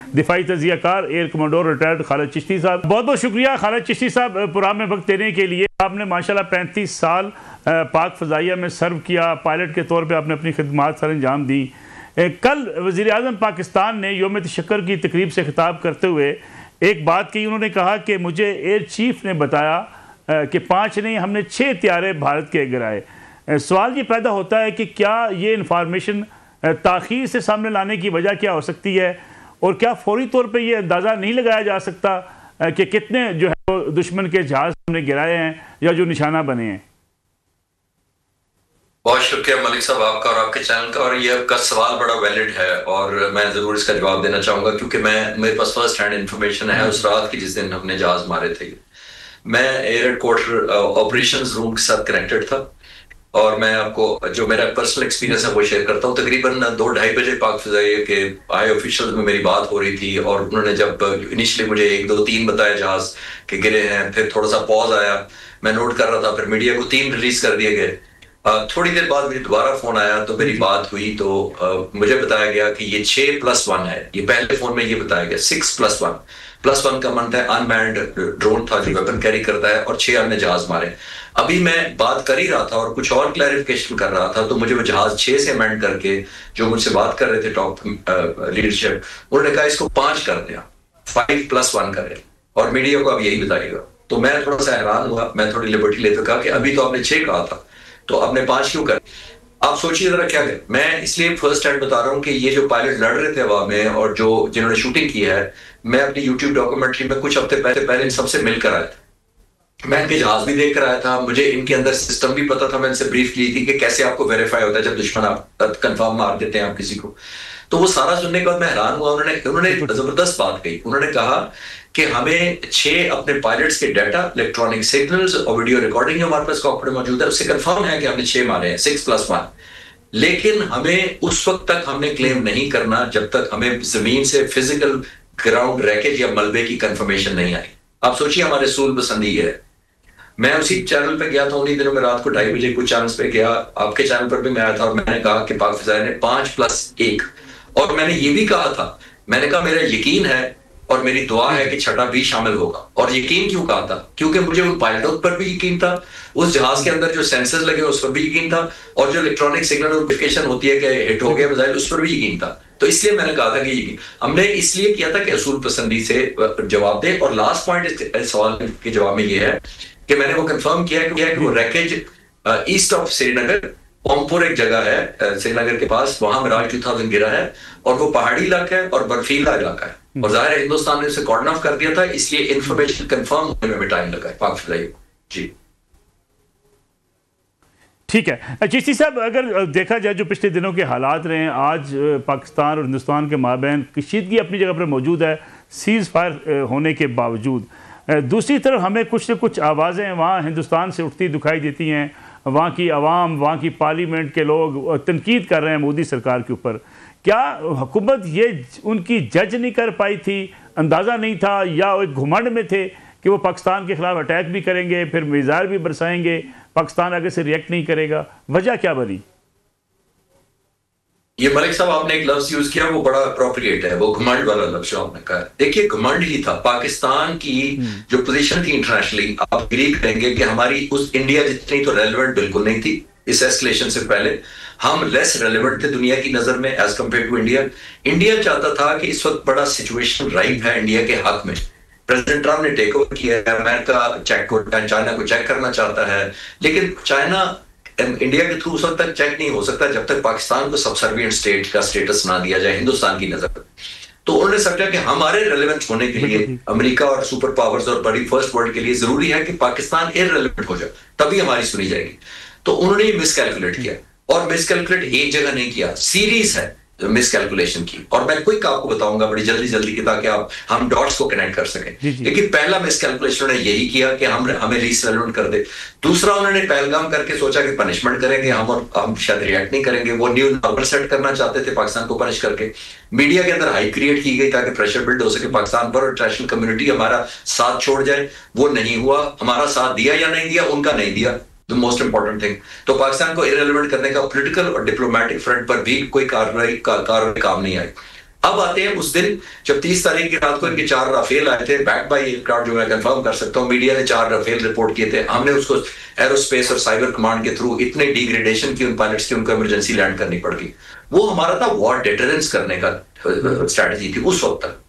दिफाई तजियाकार air commodore retired Khalid Chishti साहब, बहुत बहुत शुक्रिया खालिद चिश्ती साहब प्रोग्राम में वक्त देने के लिए। आपने माशाल्लाह 35 साल पाक फ़ज़ाइया में सर्व किया, पायलट के तौर पे आपने अपनी खिदमत सर अंजाम दी। कल वज़ीर आज़म पाकिस्तान ने यौम तशक्कुर की तकरीब से खिताब करते हुए एक बात कही, उन्होंने कहा कि मुझे एयर चीफ ने बताया कि 5 नहीं हमने 6 त्यारे भारत के गिराए। सवाल ये पैदा होता है कि क्या ये इंफॉर्मेशन ताख़ीर से सामने लाने की वजह क्या हो सकती है, और क्या फौरी तौर पे ये अंदाज़ा नहीं लगाया जा सकता कि कितने जो है वो दुश्मन के जहाज़ हमने गिराए हैं या जो निशाना बने हैं? बहुत शुक्रिया मलिक साहब आपका और आपके चैनल का, और ये आपका सवाल बड़ा वैलिड है और मैं ज़रूर इसका जवाब देना चाहूँगा, क्योंकि मेरे पास फर्स्ट हैंड इन्फॉर्मेशन है उस रात की जिस दिन हमने जहाज़ मारे थे। मैं एयर हेडक्वार्टर ऑपरेशंस रूम के साथ कनेक्टेड था और मैं आपको जो मेरा पर्सनल एक्सपीरियंस है वो शेयर करता हूँ। तकरीबन 2-2:30 बजे पाक फ़ज़ाइया के हाई ऑफिशियल में मेरी बात हो रही थी और उन्होंने जब इनिशियली मुझे 1, 2, 3 बताया जहाज़ के गिरे हैं, फिर थोड़ा सा पॉज आया, मैं नोट कर रहा था, फिर मीडिया को 3 रिलीज कर दिए गए। थोड़ी देर बाद मुझे दोबारा फोन आया तो मेरी बात हुई तो मुझे बताया गया कि ये 6+1 है। ये पहले फोन में ये बताया गया 6+1 +1 का मतलब है अनमैन्ड ड्रोन था जो वेपन कैरी करता है, और 6 हमने जहाज मारे। अभी मैं बात कर ही रहा था और कुछ और क्लैरिफिकेशन कर रहा था तो मुझे वो जहाज 6 से अमेंड करके जो मुझसे बात कर रहे थे टॉप लीडरशिप, उन्होंने कहा इसको 5 कर दिया, 5+1 करें, और मीडिया को अब यही बताएगा। तो मैं थोड़ा सा हैरान हुआ, मैं थोड़ी लिबर्टी लेते कहा कि अभी तो आपने 6 कहा था तो आपने 5 क्यों कर? आप सोचिए जरा क्या करें। मैं इसलिए फर्स्ट हैंड बता रहा हूँ कि ये जो पायलट लड़ रहे थे हवा में और जो जिन्होंने शूटिंग की है, मैं अपनी यूट्यूब डॉक्यूमेंट्री में कुछ हफ्ते पहले इन सबसे मिलकर आया था। मैं इनके जहाज भी देख कर आया था, मुझे इनके अंदर सिस्टम भी पता था, मैं इनसे ब्रीफ की थी कि कैसे आपको वेरीफाई होता है जब दुश्मन आप कंफर्म मार देते हैं आप किसी को। तो वो सारा सुनने के बाद मैं हैरान हुआ। उन्होंने जबरदस्त बात कही। उन्होंने कहा कि हमें 6 अपने पायलट्स के डाटा, इलेक्ट्रॉनिक सिग्नल्स और वीडियो रिकॉर्डिंग हमारे पास कॉकपिट में मौजूद है, उससे कंफर्म है कि हमने 6 मारे हैं, 6+1। लेकिन हमें उस वक्त तक हमने क्लेम नहीं करना जब तक हमें जमीन से फिजिकल ग्राउंड रैकेज या मलबे की कंफर्मेशन नहीं आई। आप सोचिए हमारे सूल पसंदी है। मैं उसी चैनल पे गया था, उन्हीं दिनों में रात को 2:30 बजे कुछ चैनल्स पे गया, आपके चैनल पर भी मैं आया था और मैंने कहा कि पाक फ़ज़ाइया ने 5+1, और मैंने ये भी कहा था, मैंने कहा मेरा यकीन है और मेरी दुआ है कि 6 भी शामिल होगा। और यकीन क्यों कहा था? क्योंकि मुझे उन पायलटों पर भी यकीन था, उस जहाज के अंदर जो सेंसर्स लगे उस पर भी यकीन था, और जो इलेक्ट्रॉनिक सिग्नल नोटिफिकेशन होती है कि हिट हो गया मिसाइल, उस पर भी यकीन था। तो इसलिए मैंने कहा था कि यकीन हमने इसलिए किया था कि असूल पसंदी से जवाब दे। और लास्ट पॉइंट इस सवाल के जवाब में ये है कि मैंने वो कंफर्म किया कि वो रैकेज ईस्ट ऑफ श्रीनगर, ओमपुर एक जगह है श्रीनगर के पास, वहां मिराज 2000 गिरा है, और वो पहाड़ी इलाका है और बर्फीला इलाका है, और जाहिर है हिंदुस्तान ने उसे कॉर्डन ऑफ कर दिया था, इसलिए इंफॉर्मेशन कंफर्म होने में भी टाइम लगा है पाक फ़ज़ाइया को। जी ठीक है चिश्ती साहब, अगर देखा जाए जो पिछले दिनों के हालात रहे हैं, आज पाकिस्तान और हिंदुस्तान के माबैन कशीदगी अपनी जगह पर मौजूद है सीज़ फायर होने के बावजूद। दूसरी तरफ हमें कुछ न कुछ आवाज़ें वहाँ हिंदुस्तान से उठती दिखाई देती हैं, वहाँ की आवाम, वहाँ की पार्लियामेंट के लोग तनकीद कर रहे हैं मोदी सरकार के ऊपर। क्या हुकूमत ये उनकी जज नहीं कर पाई थी, अंदाज़ा नहीं था, या एक घुमंड में थे कि वो पाकिस्तान के खिलाफ अटैक भी करेंगे, फिर मिसाइल भी बरसाएंगे, पाकिस्तान आगे से रिएक्ट नहीं करेगा? वजह क्या बनी? ये मलिक साहब आपने एक लफ्ज यूज किया वो बड़ा अप्रोप्रिएट है, वो घमंड वाला लफ्ज आपने कहा। देखिए घमंड ही था पाकिस्तान की जो पोजीशन थी इंटरनेशनली। आप एग्री करेंगे कि हमारी उस इंडिया जितनी तो रेलेवेंट बिल्कुल नहीं थी इस एस्केलेशन से पहले। हम लेस रेलेवेंट थे दुनिया की नजर में as compare to India. India चाहता था कि इस वक्त बड़ा सिचुएशन राइप है इंडिया के हक में। प्रेसिडेंट ट्रम्प ने टेक ओवर किया है, अमेरिका चाइना को चेक करना चाहता है, लेकिन चाइना इंडिया के थ्रू उस वक्त तक चेक नहीं हो सकता जब तक पाकिस्तान को सबसर्विएंट स्टेट का स्टेटस ना दिया जाए हिंदुस्तान की नजर। तो उन्होंने समझा कि हमारे रेलेवेंट होने के लिए अमेरिका और सुपर पावर्स और बड़ी फर्स्ट वर्ल्ड के लिए जरूरी है कि पाकिस्तान इररेलेवेंट हो जाए, तभी हमारी सुनी जाएगी। तो उन्होंने ये मिसकैलकुलेट किया, और मिसकैलकुलेट एक जगह नहीं किया, सीरीज है मिसकैलकुलेशन की। और मैं क्विक आपको बताऊंगा बड़ी जल्दी की, ताकि हम डॉट्स को कनेक्ट कर सकें। लेकिन पहला मिसकैलकुलेशन उन्होंने यही किया कि हमें लीस्ट रेलेवेंट कर दे। दूसरा, उन्होंने पहलगाम करके सोचा कि पनिशमेंट करेंगे हम शायद रिएक्ट नहीं करेंगे। वो न्यू नॉर्मल सेट करना चाहते थे पाकिस्तान को पनिश करके। मीडिया के अंदर हाइप क्रिएट की गई ताकि प्रेशर बिल्ड हो सके पाकिस्तान पर, और इंटरनेशनल कम्युनिटी हमारा साथ छोड़ जाए। वो नहीं हुआ। हमारा साथ दिया या नहीं दिया, उनका नहीं दिया, द मोस्ट इंपॉर्टेंट थिंग। तो पाकिस्तान को इररेलेवेंट करने का पॉलिटिकल और डिप्लोमेटिक फ्रंट पर भी कोई कार्रवाई काम नहीं आई। अब आते हैं उस दिन जब 30 तारीख की रात को इनके 4 राफेल आए थे, बैक बाय एयरक्राफ्ट, जो मैं कंफर्म कर सकता हूं, मीडिया ने 4 राफेल रिपोर्ट किए थे। हमने उसको एरोस्पेस और साइबर कमांड के थ्रू इतने डिग्रेडेशन की उन पायलट्स की, उनको इमरजेंसी लैंड करनी पड़ गई। वो हमारा था वॉर डिटरेंस करने का स्ट्रैटेजी थी उस वक्त तक।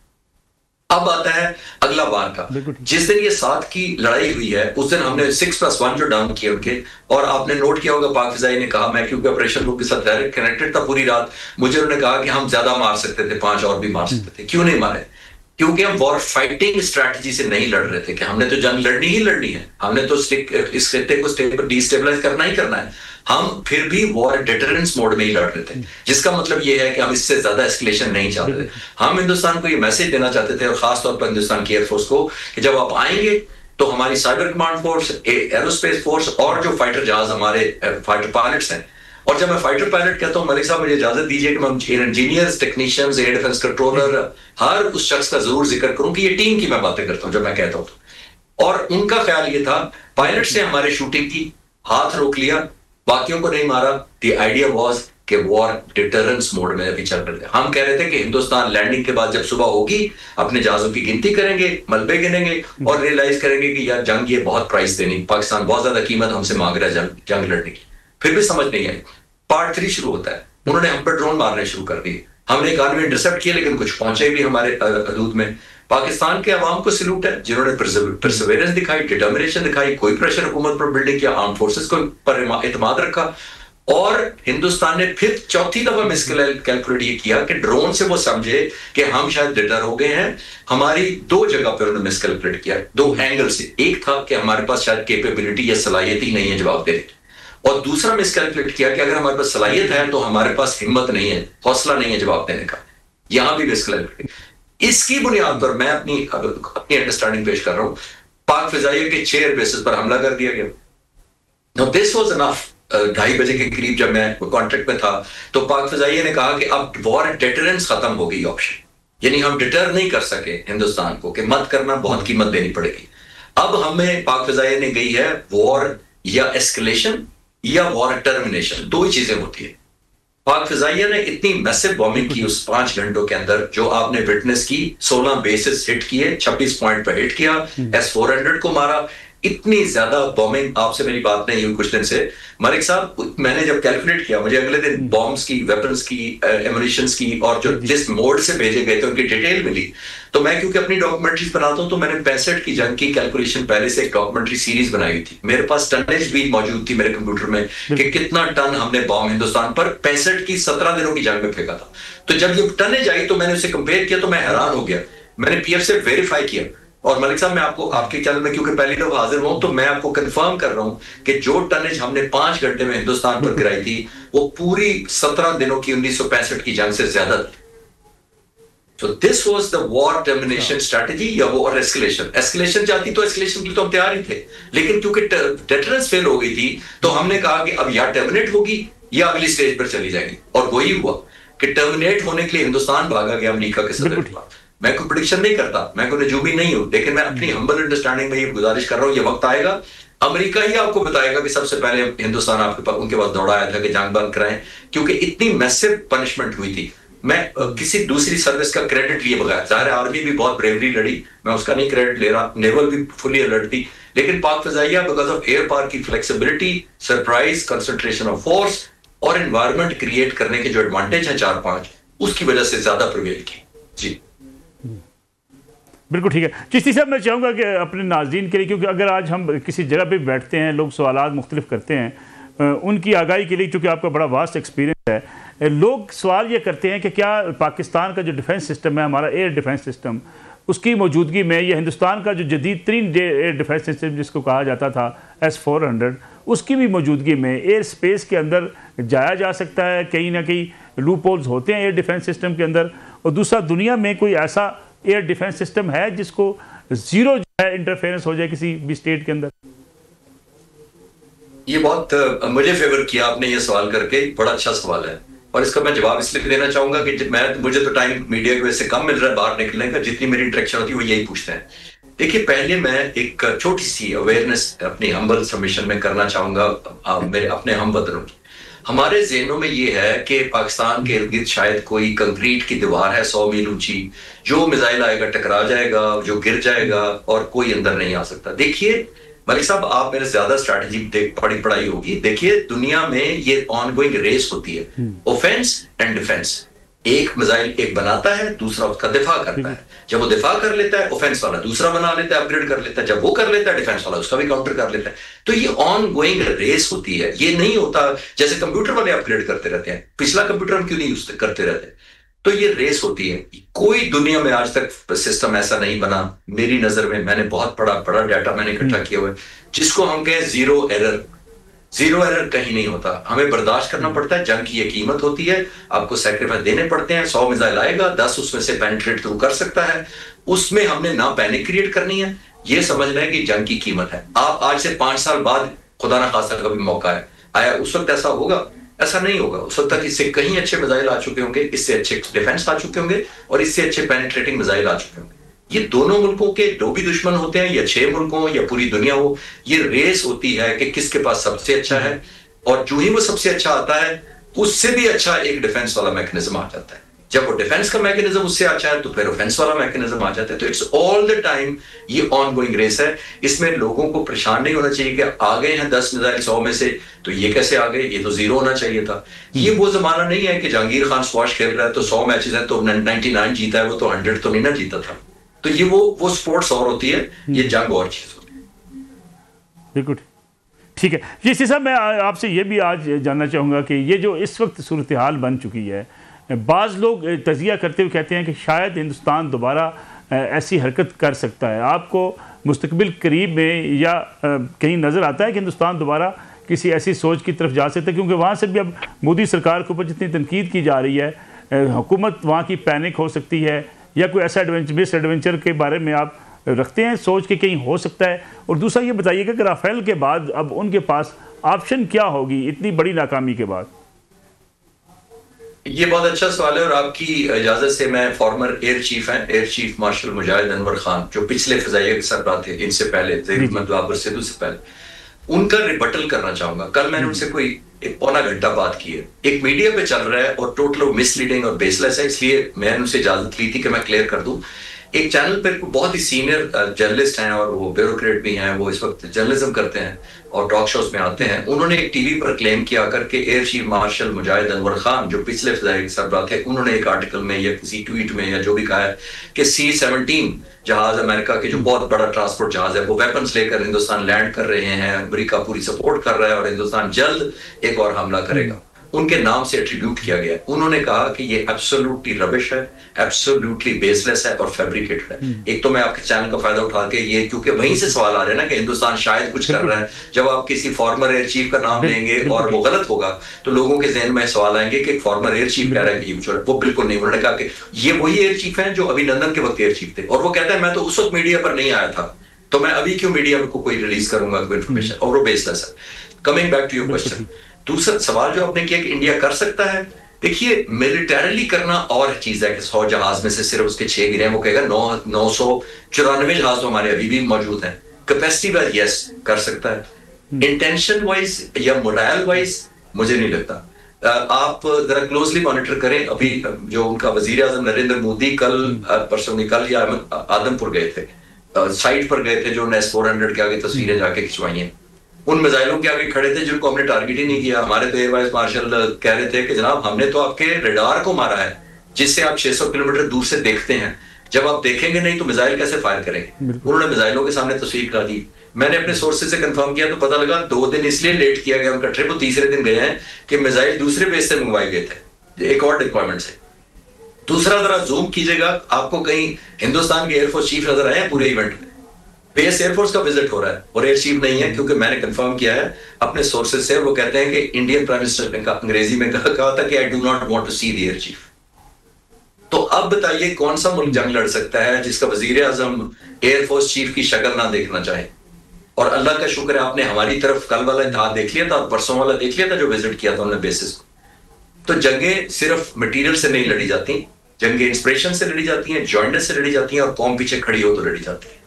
अब आता है अगला वार का। जिस दिन ये 7 की लड़ाई हुई है उस दिन हमने 6+1 जो डाउन किए उनके, और आपने नोट किया होगा पाक फिजाई ने कहा, मैं क्योंकि ऑपरेशन ग्रुप के साथ डायरेक्ट कनेक्टेड था पूरी रात, मुझे उन्होंने कहा कि हम ज्यादा मार सकते थे, 5 और भी मार सकते थे। क्यों नहीं मारे? क्योंकि हम वॉर फाइटिंग स्ट्रैटेजी से नहीं लड़ रहे थे कि हमने तो जंग लड़नी ही लड़नी है, हमने तो इस खित्ते को डिस्टेबलाइज करना ही करना है। हम फिर भी वॉर डिटरेंस मोड में ही लड़ रहे थे, जिसका मतलब ये है कि हम इससे ज्यादा एस्केलेशन नहीं चाहते थे। हम हिंदुस्तान को ये मैसेज देना चाहते थे, और खासतौर पर हिंदुस्तान की एयरफोर्स को, कि जब आप आएंगे तो हमारी cyber command force, aerospace force और जो फाइटर जहाज हमारे फाइटर पायलट्स हैं, और जब मैं फाइटर पायलट कहता हूं, मलिक साहब मुझे इजाजत दीजिए कि मैं engineers, technicians, air defence controller, हर उस शख्स का जरूर जिक्र करूं कि ये टीम की मैं बातें करता हूं जब मैं कहता हूं। और उनका ख्याल ये था, पायलट से हमारे शूटिंग की, हाथ रोक लिया, बाकियों को नहीं मारा। द आइडिया वाज कि वॉर डिटरेंस मोड में अभी चल रहे थे। हम कह रहे थे कि हिंदुस्तान लैंडिंग के बाद जब सुबह होगी अपने जहाजों की गिनती करेंगे, मलबे गिनेंगे, और रियलाइज करेंगे कि यार जंग ये बहुत प्राइस देनी, पाकिस्तान बहुत ज्यादा कीमत हमसे मांग रहा है जंग लड़ने की। फिर भी समझ नहीं आई। पार्ट 3 शुरू होता है, उन्होंने हम पर ड्रोन मारने शुरू कर दिए। हमने एक आदमी इंटरसेप्ट किया, लेकिन कुछ पहुंचे भी हमारे हदूद में। पाकिस्तान के अवाम को सल्यूट है जिन्होंने परसेवरेंस दिखाई, डिटर्मिनेशन दिखाई, कोई प्रेशर हुकूमत पर बिल्डिंग किया, आर्म फोर्सेस को पर इत्मीनान रखा। और हिंदुस्तान ने फिर चौथी दफा मिसकैलकुलेट ये किया कि ड्रोन से वो समझे कि हम शायद डिटर हो गए हैं। हमारी 2 जगह पर उन्होंने मिसकैलकुलेट किया, 2 एंगल से। एक था कि हमारे पास शायद कैपेबिलिटी या सलाहियत ही नहीं है जवाब देने की, और दूसरा मिसकैलकुलेट किया कि अगर हमारे पास सलाहियत है तो हमारे पास हिम्मत नहीं है, हौसला नहीं है जवाब देने का। यहां भी मिसकैलकुलेट। इसकी बुनियाद पर मैं अपनी अंडरस्टैंडिंग पेश कर रहा हूं। पाक फिजाइया के 6 एयरबेसेस पर हमला कर दिया गया। Now this was enough. 2:30 बजे के करीब जब मैं कॉन्ट्रैक्ट में था, तो पाक फिजाइया ने कहा कि अब वॉर डिटरेंस खत्म हो गई ऑप्शन, यानी हम डिटर नहीं कर सके हिंदुस्तान को, कि मत करना, बहुत कीमत देनी पड़ेगी। अब हमें पाक फिजाइया ने गई है वॉर या एस्केलेशन या वॉर टर्मिनेशन, 2 ही चीजें होती है। पाक फिजाइया ने इतनी मैसिव बॉम्बिंग की उस 5 घंटों के अंदर, जो आपने विटनेस की, 16 बेसिस हिट किए, 26 पॉइंट पर हिट किया, S-400 को मारा। इतनी ज्यादा बॉम्बिंग, आपसे मेरी बात नहीं हुई कुछ दिन से मलिक साहब, मैंने जब कैलकुलेट किया, मुझे अगले दिन बॉम्ब्स की, वेपन्स की, एमुनिशंस की, और जो जिस मोड से भेजे गए थे उनकी डिटेल मिली। तो मैं क्योंकि अपनी डॉक्यूमेंट्रीज बनाता हूं, तो मैंने 65 की जंग की कैलकुलेशन पहले से एक डॉक्यूमेंट्री सीरीज बनाई हुई थी। मेरे पास टनेज भी मौजूद थी मेरे कंप्यूटर में कि कितना टन हमने बॉम्ब हिंदुस्तान पर 65 की 17 दिनों की जंग में फेंका था। तो जब ये टनेज आई तो मैंने उसे कंपेयर किया, तो मैं हैरान हो गया। मैंने पीएफ से वेरीफाई किया, और मलिक साहब मैं आपको आपके चैनल में क्योंकि पहली दफा हाजिर हूं, तो मैं आपको कंफर्म कर रहा हूं कि जो टनेज हमने 5 घंटे में हिंदुस्तान पर गिराई थी, वो पूरी 17 दिनों की 1965 की जंग से ज्यादा थी। So this was the war termination strategy या वॉर एस्केलेशन। एस्केलेशन चाहती तो एस्केलेशन के लिए तो हम तैयार ही थे, लेकिन क्योंकि डिटरेंस फेल हो गई थी, तो हमने कहा कि अब या टर्मिनेट होगी या अगली स्टेज पर चली जाएगी। और वही हुआ कि टर्मिनेट होने के लिए हिंदुस्तान भागा गया अमेरिका के सदर के पास। मैं कोई प्रेडिक्शन नहीं करता, मैं कोई नजूमी नहीं हूं, लेकिन मैं अपनी हम्बल अंडरस्टैंडिंग में ये गुजारिश कर रहा हूं, ये वक्त आएगा अमेरिका ही आपको बताएगा कि सबसे पहले हिंदुस्तान आपके पास उनके पास दौड़ा आया था कि जंग बंद कराएं, क्योंकि इतनी मैसिव पनिशमेंट हुई थी। मैं किसी दूसरी सर्विस का क्रेडिट लिए बगैर, ज़ाहिर आर्मी भी बहुत ब्रेवरी लड़ी, मैं उसका नहीं क्रेडिट ले रहा, नेवल भी फुली अलर्ट थी, लेकिन पाक फिजाइया बिकॉज ऑफ एयर पावर की flexibility, surprise, concentration of force और एनवायरनमेंट क्रिएट करने के जो एडवांटेज है 4-5, उसकी वजह से ज्यादा प्रिवेल की। जी बिल्कुल ठीक है। चिश्ती साहब मैं चाहूँगा कि अपने नाज़रीन के लिए, क्योंकि अगर आज हम किसी जगह पे बैठते हैं, लोग सवालात मुख्तलिफ करते हैं, उनकी आगाही के लिए, चूँकि आपका बड़ा वास्ट एक्सपीरियंस है, लोग सवाल ये करते हैं कि क्या पाकिस्तान का जो डिफेंस सिस्टम है, हमारा एयर डिफेंस सिस्टम, उसकी मौजूदगी में या हिंदुस्तान का जो जदीद तरीन एयर डिफेंस सिस्टम जिसको कहा जाता था S-400, उसकी भी मौजूदगी में एयर स्पेस के अंदर जाया जा सकता है? कहीं ना कहीं लूप होल्स होते हैं एयर डिफेंस सिस्टम के अंदर। और दूसरा, दुनिया में कोई ऐसा एयर डिफेंस सिस्टम है जिसको जीरो जो है इंटरफेरेंस हो जाए किसी भी स्टेट के अंदर? ये बहुत मुझे फेवर किया आपने ये सवाल करके, बड़ा अच्छा सवाल है, और इसका मैं जवाब इसलिए देना चाहूंगा कि मुझे तो टाइम मीडिया की वजह से कम मिल रहा है बाहर निकलने का, जितनी मेरी इंटरेक्शन होती है वो यही पूछते हैं। देखिए, पहले मैं एक छोटी सी अवेयरनेस अपनी हम्बल सबमिशन में करना चाहूंगा मेरे अपने हम वतनों की। हमारे जहनों में ये है कि पाकिस्तान के इर्द गिर्द शायद कोई कंक्रीट की दीवार है 100 मील ऊंची, जो मिसाइल आएगा टकरा जाएगा, जो गिर जाएगा और कोई अंदर नहीं आ सकता। देखिए मलिक साहब, आप मेरे ज्यादा स्ट्रैटेजी पढ़ाई होगी। देखिए दुनिया में ये ऑनगोइंग रेस होती है, ऑफेंस एंड डिफेंस। एक मिसाइल एक बनाता है, दूसरा उसका दिफा करता है। जब वो दिफा कर लेता है, ऑफेंस वाला दूसरा बना लेता है, अपग्रेड कर लेता है। जब वो कर लेता है, डिफेंस वाला उसका भी काउंटर कर लेता है। तो ये ऑन गोइंग रेस होती है। ये नहीं होता जैसे कंप्यूटर वाले अपग्रेड करते रहते हैं, पिछला कंप्यूटर हम क्यों नहीं यूज करते रहते। तो ये रेस होती है। कोई दुनिया में आज तक सिस्टम ऐसा नहीं बना मेरी नजर में, मैंने बहुत बड़ा डाटा मैंने इकट्ठा किया हुआ है, जिसको हम कहें जीरो एरर। जीरो एरर कहीं नहीं होता। हमें बर्दाश्त करना पड़ता है, जंग की ये कीमत होती है, आपको सैक्रिफाइस देने पड़ते हैं। 100 मिसाइल आएगा, 10 उसमें से पेनिट्रेट थ्रू कर सकता है। उसमें हमने ना पैनिक क्रिएट करनी है, ये समझना है कि जंग की कीमत है। आप आज से 5 साल बाद खुदा ना खासा कभी मौका है आया, उस वक्त ऐसा होगा? ऐसा नहीं होगा। उस वक्त तक इससे कहीं अच्छे मिसाइल आ चुके होंगे, इससे अच्छे डिफेंस आ चुके होंगे और इससे अच्छे पेनिट्रेटिंग मिसाइल आ चुके होंगे। ये दोनों मुल्कों के जो भी दुश्मन होते हैं, या 6 मुल्क हो या पूरी दुनिया हो, ये रेस होती है कि किसके पास सबसे अच्छा है। और जो ही वो सबसे अच्छा आता है, उससे भी अच्छा एक डिफेंस वाला मैकेनिज्म आ जाता है। जब वो डिफेंस का मैकेनिज्म उससे अच्छा है, तो फिर ऑफेंस वाला मैकेनिज्म आ जाता है। तो इट्स ऑल द टाइम ये ऑन गोइंग रेस है। इसमें लोगों को परेशान नहीं होना चाहिए कि आ गए हैं 10 मिसाइल 100 में से, तो ये कैसे आ गए, ये तो 0 होना चाहिए था। ये वो जमाना नहीं है कि जहांगीर खान स्क्वाश खेल रहा है तो 100 मैचेस हैं तो 99 जीता है, वो तो 100 तो नहीं ना जीता था। तो ये वो स्पोर्ट्स और होती है, ये जंग और चीज होती है। बिल्कुल ठीक है जी। इसी साहब, मैं आपसे ये भी आज जानना चाहूँगा कि ये जो इस वक्त सूरत हाल बन चुकी है, बाज़ लोग तजिया करते हुए कहते हैं कि शायद हिंदुस्तान दोबारा ऐसी हरकत कर सकता है। आपको मुस्तकबिल करीब में या कहीं नज़र आता है कि हिंदुस्तान दोबारा किसी ऐसी सोच की तरफ जा सकता है? क्योंकि वहाँ से भी अब मोदी सरकार के ऊपर जितनी तनकीद की जा रही है, हुकूमत वहाँ की पैनिक हो सकती है, या कोई ऐसा मिस एडवेंचर के बारे में आप रखते हैं सोच के कहीं हो सकता है? और दूसरा ये बताइएगा कि राफेल के बाद अब उनके पास ऑप्शन क्या होगी इतनी बड़ी नाकामी के बाद? ये बहुत अच्छा सवाल है और आपकी इजाजत से मैं फॉर्मर एयर चीफ हैं, एयर चीफ मार्शल मुजाहिद अनवर खान, जो पिछले फजाइया के सरबराह थे इनसे पहले, ज़हीर अहमद बाबर सिद्धू से पहले, उनका रिबटल करना चाहूंगा। कल मैंने उनसे कोई 1 पौना घंटा बात की है। एक मीडिया पे चल रहा है और टोटल मिसलीडिंग और बेसलेस है, इसलिए मैंने उनसे इजाजत ली थी कि मैं क्लियर कर दूं। एक चैनल पर बहुत ही सीनियर जर्नलिस्ट हैं और वो ब्यूरोक्रेट भी हैं, वो इस वक्त जर्नलिज्म करते हैं और टॉक शोज में आते हैं। उन्होंने एक टीवी पर क्लेम किया करके एयर चीफ मार्शल मुजाहिद अनवर खान, जो पिछले फजाइया सरबराह थे, उन्होंने एक आर्टिकल में या किसी ट्वीट में या जो भी कहा है कि C-17 जहाज अमेरिका के जो बहुत बड़ा ट्रांसपोर्ट जहाज है, वो वेपन्स लेकर हिंदुस्तान लैंड कर रहे हैं। अमेरिका पूरी सपोर्ट कर रहा है और हिंदुस्तान जल्द एक और हमला करेगा। उनके नाम से एट्रीब्यूट किया गया। उन्होंने कहा कि ये एब्सोल्युटली रबिश है, एब्सोल्युटली बेसलेस है और फैब्रिकेटेड है। एक तो मैं आपके चैनल का फायदा उठा के ये, क्योंकि वहीं से सवाल आ रहे हैं ना कि हिंदुस्तान शायद कुछ कर रहा है। जब आप किसी फॉर्मर एयर चीफ का नाम लेंगे और वो गलत होगा, तो लोगों के जहन में सवाल आएंगे कि एक फॉर्मर एयर चीफ कह रहा है कि ये वो बिल्कुल नहीं। उन्होंने कहा कि ये वही एयर चीफ है जो अभिनंदन के वक्त एयर चीफ थे, और वो कहता है मैं तो उस वक्त मीडिया पर नहीं आया था, तो मैं अभी क्यों मीडिया को कोई रिलीज करूंगा कोई इन्फॉर्मेशन, और वो बेसलेस है। Coming back to your question, दूसरा सवाल जो आपने किया कि इंडिया कर सकता है, देखिए मिलिटरीली करना और चीज है कि 100 जहाज में से सिर्फ उसके 6 गिरे हैं। वो कहेगा 994 जहाज तो हमारे अभी भी मौजूद हैं। कैपेसिटी वाइज यस कर सकता है, इंटेंशन वाइज या मोरल वाइज मुझे नहीं लगता। आप जरा क्लोजली मॉनिटर करें। अभी जो उनका वजीर आजम नरेंद्र मोदी कल परसों निकल या आदमपुर गए थे, साइट पर गए थे, जो S-400 के आगे तस्वीरें जाके खिंचवाई हैं, उन मिसाइलों के आगे खड़े थे जिनको हमने टारगेट ही नहीं किया। हमारे तो एयर वाइस मार्शल कह रहे थे कि जनाब हमने तो आपके रडार को मारा है, जिससे आप 600 किलोमीटर दूर से देखते हैं। जब आप देखेंगे नहीं तो मिसाइल कैसे फायर करेंगे? उन्होंने मिसाइलों के सामने तस्वीर करा दी। मैंने अपने सोर्सेज से कंफर्म किया तो पता लगा 2 दिन इसलिए लेट किया गया उनका ट्रिप, वो तीसरे दिन गए हैं कि मिसाइल दूसरे बेस से मंगवाए गए थे, एक और डिप्लॉयमेंट से। दूसरा जरा जूम कीजिएगा, आपको कहीं हिंदुस्तान के एयरफोर्स चीफ नजर आए हैं पूरे इवेंट में? बेस एयरफोर्स का विजिट हो रहा है और एयर चीफ नहीं है, क्योंकि मैंने कंफर्म किया है अपने सोर्सेज से। वो कहते हैं कि इंडियन प्राइम मिनिस्टर ने अंग्रेजी में कहा था कि I do not want to see the air chief. तो अब बताइए कौन सा मुल्क जंग लड़ सकता है जिसका वजीर आजम एयरफोर्स चीफ की शक्ल ना देखना चाहे? और अल्लाह का शुक्र है आपने हमारी तरफ कल वाला इत्तेहाद देख लिया था और परसों वाला देख लिया था जो विजिट किया था हमने बेसिस को। तो जंगें सिर्फ मटीरियल से नहीं लड़ी जाती, जंगें इंस्पिरेशन से लड़ी जाती हैं, जॉइंटनेस से लड़ी जाती हैं, और कौम पीछे खड़ी हो तो लड़ी जाती है।